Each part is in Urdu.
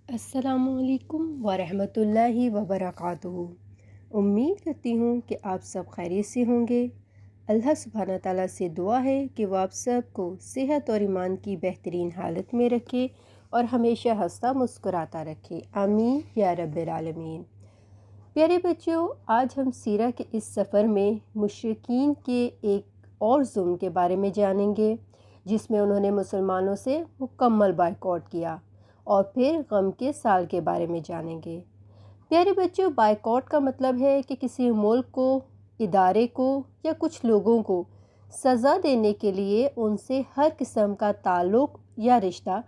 السلام علیکم ورحمۃ اللہ وبرکاتہ۔ امید کرتی ہوں کہ آپ سب خیریت سے ہوں گے۔ اللہ سبحانہ تعالیٰ سے دعا ہے کہ وہ آپ سب کو صحت اور ایمان کی بہترین حالت میں رکھے اور ہمیشہ ہنستا مسکراتا رکھے، آمین یا رب العالمین۔ پیارے بچوں، آج ہم سیرہ کے اس سفر میں مشرکین کے ایک اور ظلم کے بارے میں جانیں گے، جس میں انہوں نے مسلمانوں سے مکمل بائیکاٹ کیا، اور پھر غم کے سال کے بارے میں جانیں گے۔ پیارے بچوں، بائیکاٹ کا مطلب ہے کہ کسی ملک کو، ادارے کو یا کچھ لوگوں کو سزا دینے کے لیے ان سے ہر قسم کا تعلق یا رشتہ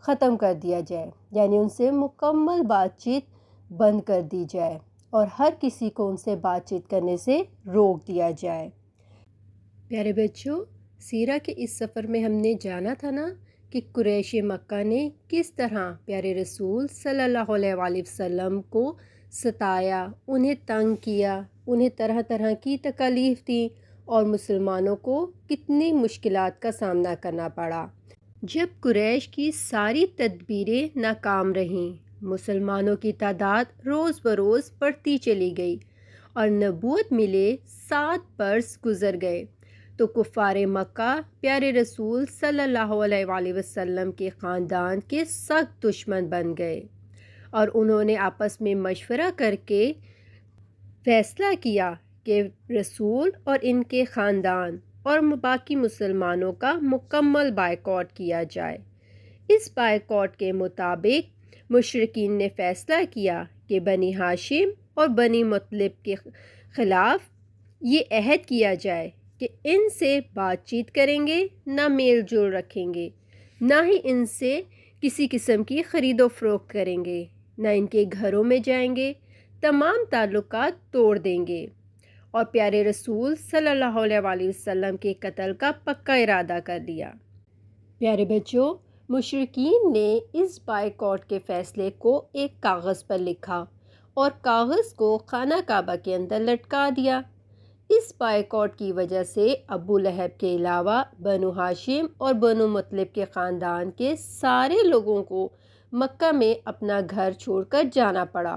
ختم کر دیا جائے، یعنی ان سے مکمل بات چیت بند کر دی جائے اور ہر کسی کو ان سے بات چیت کرنے سے روک دیا جائے۔ پیارے بچوں، سیرہ کے اس سفر میں ہم نے جانا تھا نا کہ قریش مکہ نے کس طرح پیارے رسول صلی اللہ علیہ وآلہ وسلم کو ستایا، انہیں تنگ کیا، انہیں طرح طرح کی تکالیف دی اور مسلمانوں کو کتنی مشکلات کا سامنا کرنا پڑا۔ جب قریش کی ساری تدبیریں ناکام رہیں، مسلمانوں کی تعداد روز بروز بڑھتی چلی گئی اور نبوت ملے 7 برس گزر گئے تو کفار مکہ پیارے رسول صلی اللہ علیہ وآلہ وسلم کے خاندان کے سخت دشمن بن گئے، اور انہوں نے آپس میں مشورہ کر کے فیصلہ کیا کہ رسول اور ان کے خاندان اور باقی مسلمانوں کا مکمل بائیکاٹ کیا جائے۔ اس بائیکاٹ کے مطابق مشرکین نے فیصلہ کیا کہ بنی ہاشم اور بنی مطلب کے خلاف یہ عہد کیا جائے کہ ان سے بات چیت کریں گے، نہ میل جول رکھیں گے، نہ ہی ان سے کسی قسم کی خرید و فروخت کریں گے، نہ ان کے گھروں میں جائیں گے، تمام تعلقات توڑ دیں گے، اور پیارے رسول صلی اللہ علیہ وآلہ وسلم کے قتل کا پکا ارادہ کر لیا۔ پیارے بچوں، مشرکین نے اس بائیکاٹ کے فیصلے کو ایک کاغذ پر لکھا اور کاغذ کو خانہ کعبہ کے اندر لٹکا دیا۔ اس بائیکاٹ کی وجہ سے ابو لہب کے علاوہ بنو ہاشم اور بنو مطلب کے خاندان کے سارے لوگوں کو مکہ میں اپنا گھر چھوڑ کر جانا پڑا۔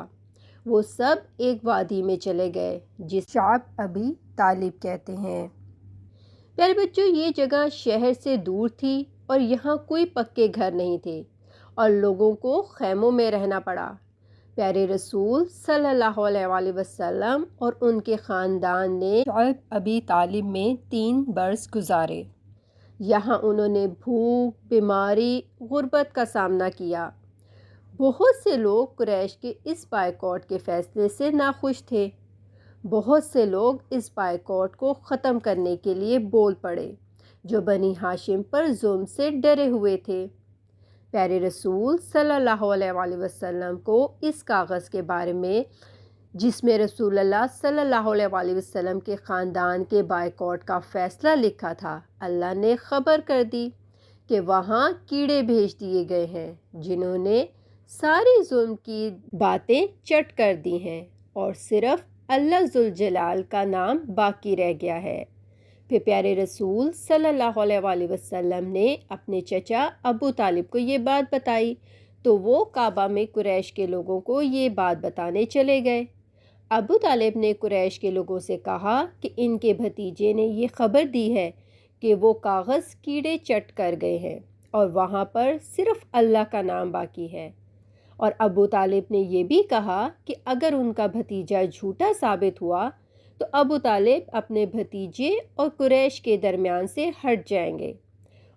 وہ سب ایک وادی میں چلے گئے جس شعب ابی طالب کہتے ہیں۔ پیارے بچوں، یہ جگہ شہر سے دور تھی اور یہاں کوئی پکے گھر نہیں تھے اور لوگوں کو خیموں میں رہنا پڑا۔ پیارے رسول صلی اللہ علیہ وآلہ وسلم اور ان کے خاندان نے شعب ابی طالب میں 3 برس گزارے۔ یہاں انہوں نے بھوک، بیماری، غربت کا سامنا کیا۔ بہت سے لوگ قریش کے اس بائیکاٹ کے فیصلے سے ناخوش تھے۔ بہت سے لوگ اس بائیکاٹ کو ختم کرنے کے لیے بول پڑے، جو بنی ہاشم پر ظلم سے ڈرے ہوئے تھے۔ پیارے رسول صلی اللہ علیہ وآلہ وسلم کو اس کاغذ کے بارے میں، جس میں رسول اللہ صلی اللہ علیہ وآلہ وسلم کے خاندان کے بائیکاٹ کا فیصلہ لکھا تھا، اللہ نے خبر کر دی کہ وہاں کیڑے بھیج دیے گئے ہیں جنہوں نے ساری ظلم کی باتیں چٹ کر دی ہیں، اور صرف اللہ ذوالجلال کا نام باقی رہ گیا ہے۔ پھر پیارے رسول صلی اللہ علیہ وآلہ وسلم نے اپنے چچا ابو طالب کو یہ بات بتائی تو وہ کعبہ میں قریش کے لوگوں کو یہ بات بتانے چلے گئے۔ ابو طالب نے قریش کے لوگوں سے کہا کہ ان کے بھتیجے نے یہ خبر دی ہے کہ وہ کاغذ کیڑے چٹ کر گئے ہیں اور وہاں پر صرف اللہ کا نام باقی ہے، اور ابو طالب نے یہ بھی کہا کہ اگر ان کا بھتیجا جھوٹا ثابت ہوا تو ابو طالب اپنے بھتیجے اور قریش کے درمیان سے ہٹ جائیں گے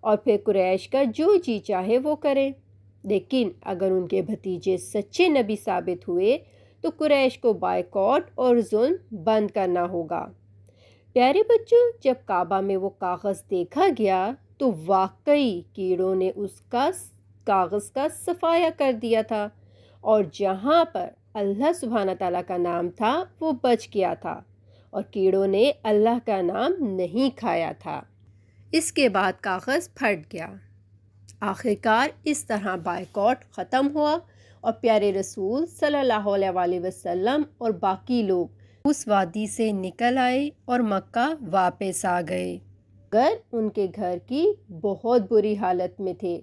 اور پھر قریش کا جو جی چاہے وہ کریں، لیکن اگر ان کے بھتیجے سچے نبی ثابت ہوئے تو قریش کو بائیکاٹ اور ظلم بند کرنا ہوگا۔ پیارے بچوں، جب کعبہ میں وہ کاغذ دیکھا گیا تو واقعی کیڑوں نے اس کا کاغذ کا صفایا کر دیا تھا، اور جہاں پر اللہ سبحانہ تعالیٰ کا نام تھا وہ بچ گیا تھا، اور کیڑوں نے اللہ کا نام نہیں کھایا تھا۔ اس کے بعد کاغذ پھٹ گیا۔ آخرکار اس طرح بائیکاٹ ختم ہوا اور پیارے رسول صلی اللہ علیہ وآلہ وسلم اور باقی لوگ اس وادی سے نکل آئے اور مکہ واپس آ گئے، مگر ان کے گھر کی بہت بری حالت میں تھے۔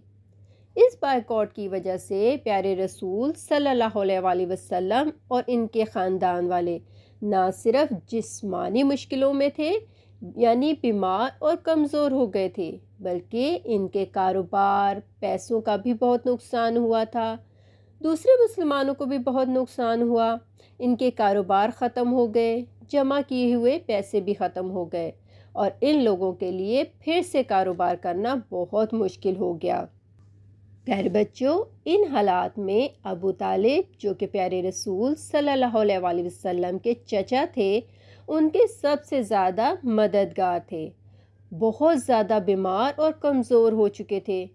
اس بائیکاٹ کی وجہ سے پیارے رسول صلی اللہ علیہ وسلم اور ان کے خاندان والے نہ صرف جسمانی مشکلوں میں تھے، یعنی بیمار اور کمزور ہو گئے تھے، بلکہ ان کے کاروبار، پیسوں کا بھی بہت نقصان ہوا تھا۔ دوسرے مسلمانوں کو بھی بہت نقصان ہوا، ان کے کاروبار ختم ہو گئے، جمع کیے ہوئے پیسے بھی ختم ہو گئے، اور ان لوگوں کے لیے پھر سے کاروبار کرنا بہت مشکل ہو گیا۔ پیارے بچوں، ان حالات میں ابو طالب جو کہ پیارے رسول صلی اللہ علیہ وسلم کے چچا تھے، ان کے سب سے زیادہ مددگار تھے۔ بہت زیادہ بیمار اور کمزور ہو چکے تھے،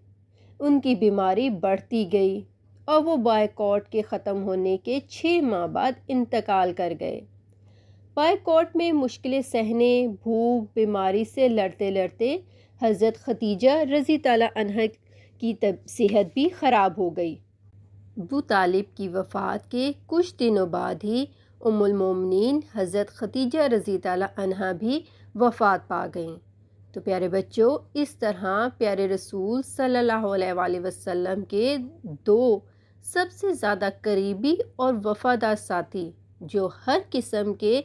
ان کی بیماری بڑھتی گئی اور وہ بائیکاٹ کے ختم ہونے کے 6 ماہ بعد انتقال کر گئے۔ بائیکاٹ میں مشکلیں سہنے، بھوک، بیماری سے لڑتے لڑتے حضرت خدیجہ رضی اللہ عنہا کی صحت بھی خراب ہو گئی۔ ابو طالب کی وفات کے کچھ دنوں بعد ہی ام المومنین حضرت خدیجہ رضی اللہ عنہا بھی وفات پا گئیں۔ تو پیارے بچوں، اس طرح پیارے رسول صلی اللہ علیہ وسلم کے 2 سب سے زیادہ قریبی اور وفادار ساتھی جو ہر قسم کے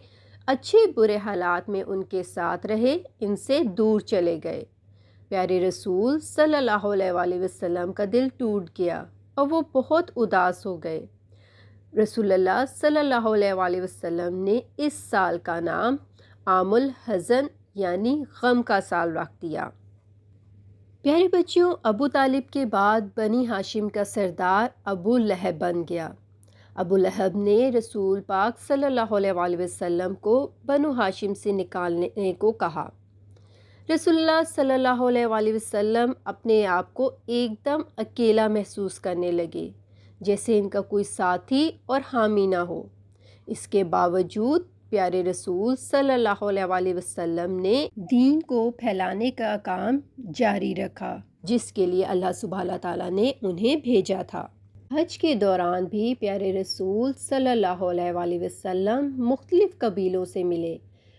اچھے برے حالات میں ان کے ساتھ رہے، ان سے دور چلے گئے۔ پیارے رسول صلی اللہ علیہ وسلم کا دل ٹوٹ گیا اور وہ بہت اداس ہو گئے۔ رسول اللہ صلی اللہ علیہ وسلم نے اس سال کا نام عام الحزن یعنی غم کا سال رکھ دیا۔ پیارے بچوں، ابو طالب کے بعد بنی ہاشم کا سردار ابو لہب بن گیا۔ ابو لہب نے رسول پاک صلی اللہ علیہ وسلم کو بنو ہاشم سے نکالنے کو کہا۔ رسول اللہ صلی اللہ علیہ وسلم اپنے آپ کو ایک دم اکیلا محسوس کرنے لگے، جیسے ان کا کوئی ساتھی اور حامی نہ ہو۔ اس کے باوجود پیارے رسول صلی اللہ علیہ وسلم نے دین کو پھیلانے کا کام جاری رکھا، جس کے لیے اللہ سبحانہ تعالیٰ نے انہیں بھیجا تھا۔ حج کے دوران بھی پیارے رسول صلی اللہ علیہ وسلم مختلف قبیلوں سے ملے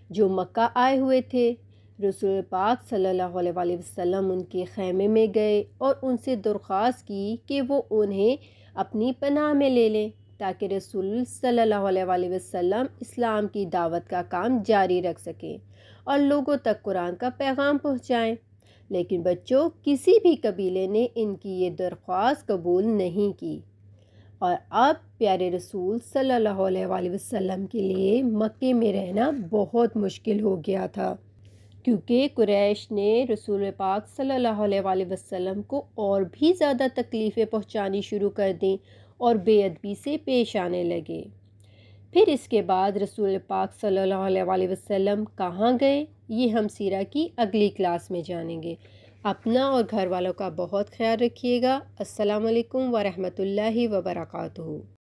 جو مکہ آئے ہوئے تھے۔ رسول پاک صلی اللہ علیہ وسلم ان کے خیمے میں گئے اور ان سے درخواست کی کہ وہ انہیں اپنی پناہ میں لے لیں تاکہ رسول صلی اللہ علیہ وسلم اسلام کی دعوت کا کام جاری رکھ سکیں اور لوگوں تک قرآن کا پیغام پہنچائیں۔ لیکن بچوں، کسی بھی قبیلے نے ان کی یہ درخواست قبول نہیں کی، اور اب پیارے رسول صلی اللہ علیہ وسلم کے لیے مکے میں رہنا بہت مشکل ہو گیا تھا، کیونکہ قریش نے رسول پاک صلی اللہ علیہ وسلم کو اور بھی زیادہ تکلیفیں پہنچانی شروع کر دیں اور بے ادبی سے پیش آنے لگے۔ پھر اس کے بعد رسول پاک صلی اللہ علیہ وسلم کہاں گئے، یہ ہم سیرہ کی اگلی کلاس میں جانیں گے۔ اپنا اور گھر والوں کا بہت خیال رکھیے گا۔ السلام علیکم ورحمۃ اللہ وبرکاتہ۔